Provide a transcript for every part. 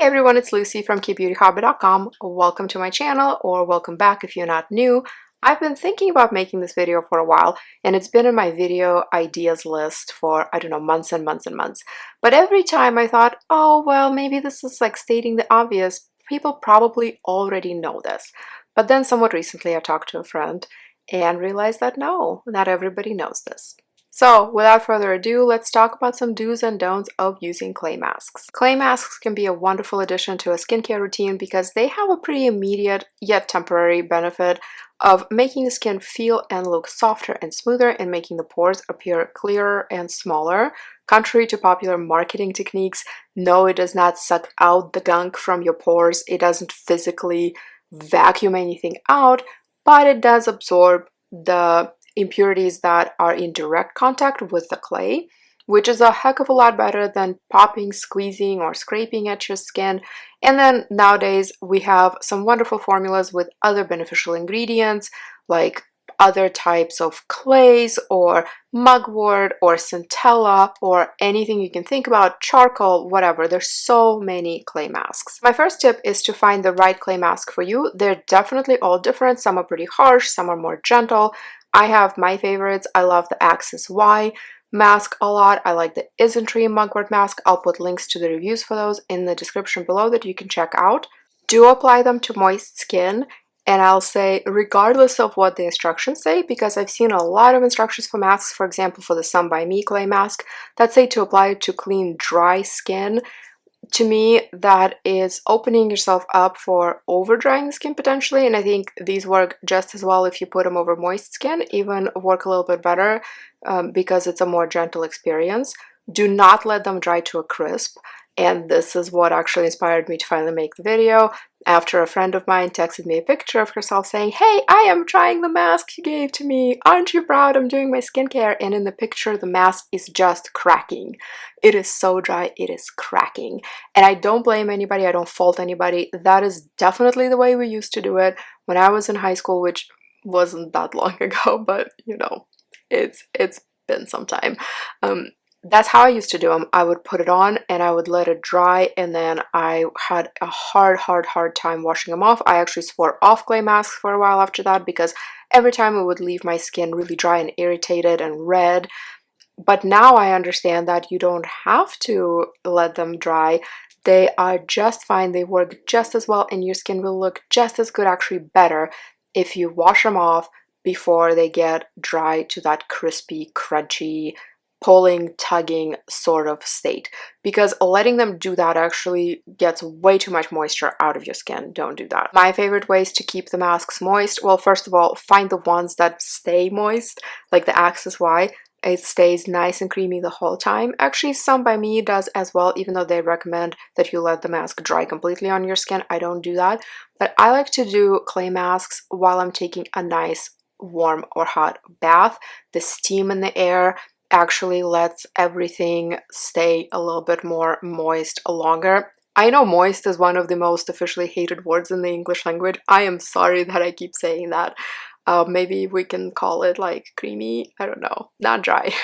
Hey everyone, it's Lucy from KBeautyHobbit.com. Welcome to my channel, or welcome back if you're not new. I've been thinking about making this video for a while, and it's been in my video ideas list for, I don't know, months and months and months. But every time I thought, oh, well, maybe this is like stating the obvious. People probably already know this. But then somewhat recently I talked to a friend and realized that no, not everybody knows this. So, without further ado, let's talk about some do's and don'ts of using clay masks. Clay masks can be a wonderful addition to a skincare routine because they have a pretty immediate yet temporary benefit of making the skin feel and look softer and smoother and making the pores appear clearer and smaller. Contrary to popular marketing techniques, no, it does not suck out the gunk from your pores. It doesn't physically vacuum anything out, but it does absorb the impurities that are in direct contact with the clay, which is a heck of a lot better than popping, squeezing, or scraping at your skin. And then nowadays we have some wonderful formulas with other beneficial ingredients like other types of clays or mugwort or centella or anything you can think about, charcoal, whatever. There's so many clay masks. My first tip is to find the right clay mask for you. They're definitely all different. Some are pretty harsh, some are more gentle. I have my favorites. I love the Axis Y mask a lot. I like the Isntree mugwort mask. I'll put links to the reviews for those in the description below that you can check out. Do apply them to moist skin, and I'll say regardless of what the instructions say, because I've seen a lot of instructions for masks, for example for the Sun by Me clay mask, that say to apply it to clean dry skin. To me, that is opening yourself up for over drying the skin potentially, and I think these work just as well if you put them over moist skin, even work a little bit better because it's a more gentle experience. Do not let them dry to a crisp, and this is what actually inspired me to finally make the video after a friend of mine texted me a picture of herself saying, "Hey, I am trying the mask you gave to me. Aren't you proud? I'm doing my skincare." And in the picture, the mask is just cracking. It is so dry, it is cracking. And I don't blame anybody, I don't fault anybody. That is definitely the way we used to do it when I was in high school, which wasn't that long ago, but you know, it's been some time. That's how I used to do them. I would put it on and I would let it dry, and then I had a hard time washing them off. I actually swore off clay masks for a while after that because every time it would leave my skin really dry and irritated and red. But now I understand that you don't have to let them dry. They are just fine. They work just as well, and your skin will look just as good, actually better, if you wash them off before they get dry to that crispy, crunchy, pulling, tugging sort of state. Because letting them do that actually gets way too much moisture out of your skin. Don't do that. My favorite ways to keep the masks moist, well, first of all, find the ones that stay moist, like the Axis Y. It stays nice and creamy the whole time. Actually, Sun by Me does as well, even though they recommend that you let the mask dry completely on your skin. I don't do that, but I like to do clay masks while I'm taking a nice warm or hot bath. The steam in the air actually lets everything stay a little bit more moist longer. I know moist is one of the most officially hated words in the English language. I am sorry that I keep saying that. Maybe we can call it like creamy. I don't know, not dry.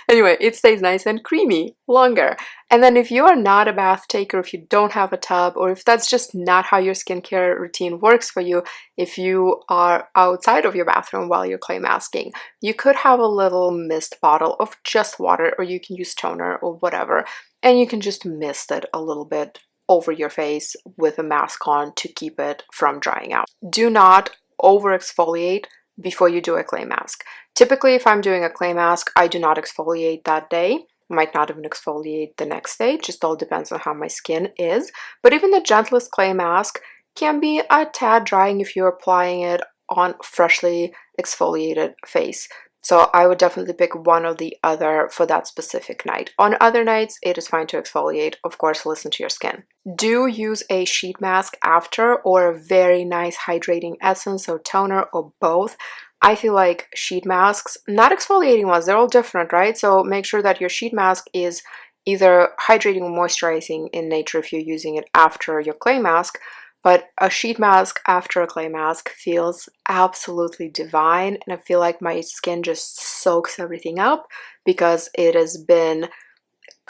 Anyway, it stays nice and creamy longer. And then if you are not a bath taker, if you don't have a tub, or if that's just not how your skincare routine works for you, if you are outside of your bathroom while you're clay masking, you could have a little mist bottle of just water, or you can use toner or whatever, and you can just mist it a little bit over your face with a mask on to keep it from drying out. Do not over exfoliate before you do a clay mask. Typically, if I'm doing a clay mask, I do not exfoliate that day. Might not even exfoliate the next day, just all depends on how my skin is. But even the gentlest clay mask can be a tad drying if you're applying it on freshly exfoliated face. So I would definitely pick one or the other for that specific night. On other nights, it is fine to exfoliate. Of course, listen to your skin. Do use a sheet mask after, or a very nice hydrating essence or toner, or both. I feel like sheet masks, not exfoliating ones, they're all different, right? So make sure that your sheet mask is either hydrating or moisturizing in nature if you're using it after your clay mask. But a sheet mask after a clay mask feels absolutely divine, and I feel like my skin just soaks everything up because it has been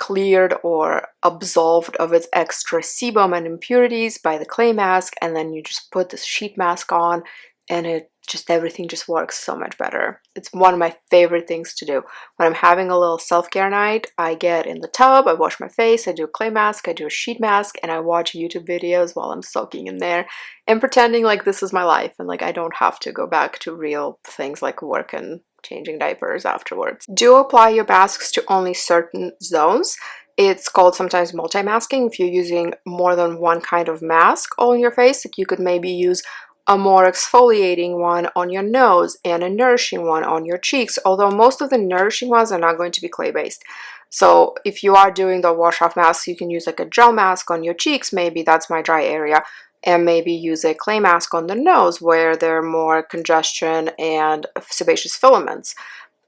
cleared or absolved of its extra sebum and impurities by the clay mask, and then you just put this sheet mask on, and everything just works so much better. It's one of my favorite things to do. When I'm having a little self-care night, I get in the tub, I wash my face, I do a clay mask, I do a sheet mask, and I watch YouTube videos while I'm soaking in there and pretending like this is my life and like I don't have to go back to real things like work and changing diapers afterwards. Do apply your masks to only certain zones. It's called sometimes multimasking. If you're using more than one kind of mask on your face, like you could maybe use a more exfoliating one on your nose and a nourishing one on your cheeks, although most of the nourishing ones are not going to be clay based. So if you are doing the wash off mask, you can use like a gel mask on your cheeks, maybe that's my dry area, and maybe use a clay mask on the nose where there are more congestion and sebaceous filaments.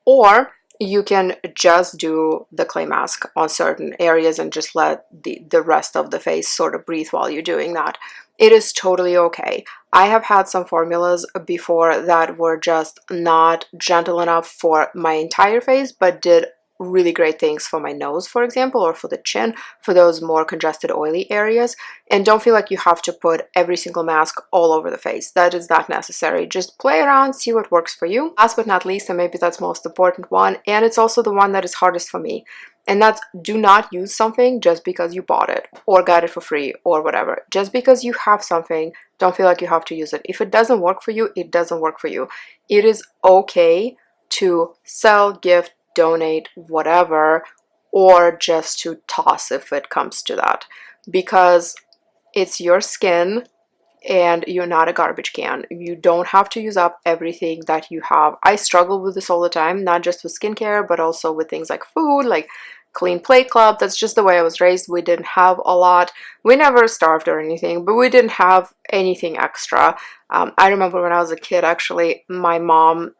Or you can just do the clay mask on certain areas and just let the rest of the face sort of breathe while you're doing that. It is totally okay. I have had some formulas before that were just not gentle enough for my entire face, but did really great things for my nose, for example, or for the chin, for those more congested, oily areas. And don't feel like you have to put every single mask all over the face. That is not necessary. Just play around, see what works for you. Last but not least, and maybe that's the most important one, and it's also the one that is hardest for me, and that's do not use something just because you bought it or got it for free or whatever. Just because you have something, don't feel like you have to use it. If it doesn't work for you, it doesn't work for you. It is okay to sell, gift, donate, whatever, or just to toss if it comes to that, because it's your skin and you're not a garbage can. You don't have to use up everything that you have. I struggle with this all the time, not just with skincare, but also with things like food, like Clean Plate Club. That's just the way I was raised. We didn't have a lot. We never starved or anything, but we didn't have anything extra. I remember when I was a kid, actually, my mom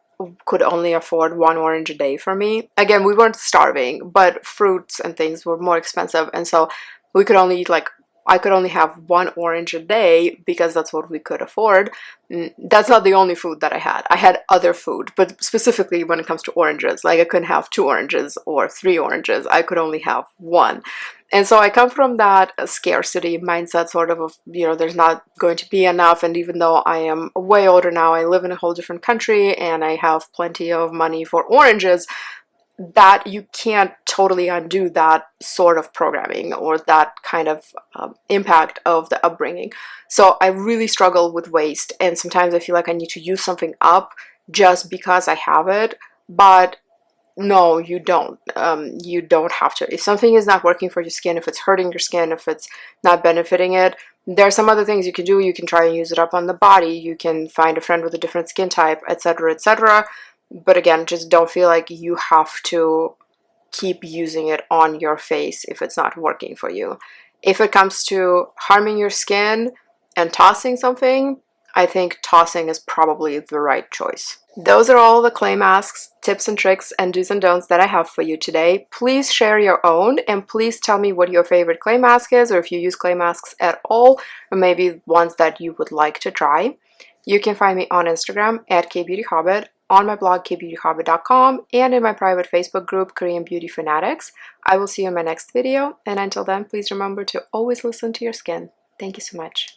could only afford 1 orange a day for me. Again, we weren't starving, but fruits and things were more expensive, and so we could only eat like I could only have 1 orange a day because that's what we could afford. That's not the only food that I had. I had other food, but specifically when it comes to oranges, like I couldn't have 2 oranges or 3 oranges. I could only have one. And so I come from that scarcity mindset, sort of, there's not going to be enough. And even though I am way older now, I live in a whole different country and I have plenty of money for oranges, that you can't totally undo that sort of programming or that kind of impact of the upbringing. So I really struggle with waste, and sometimes I feel like I need to use something up just because I have it, but no, you don't. You don't have to. If something is not working for your skin, if it's hurting your skin, if it's not benefiting it, there are some other things you can do. You can try and use it up on the body. You can find a friend with a different skin type, etc., etc. But again, just don't feel like you have to keep using it on your face if it's not working for you. If it comes to harming your skin and tossing something, I think tossing is probably the right choice. Those are all the clay masks, tips and tricks, and do's and don'ts that I have for you today. Please share your own, and please tell me what your favorite clay mask is, or if you use clay masks at all, or maybe ones that you would like to try. You can find me on Instagram at KBeautyHobbit, on my blog KBeautyHobbit.com, and in my private Facebook group Korean Beauty Fanatics. I will see you in my next video, and until then, please remember to always listen to your skin. Thank you so much.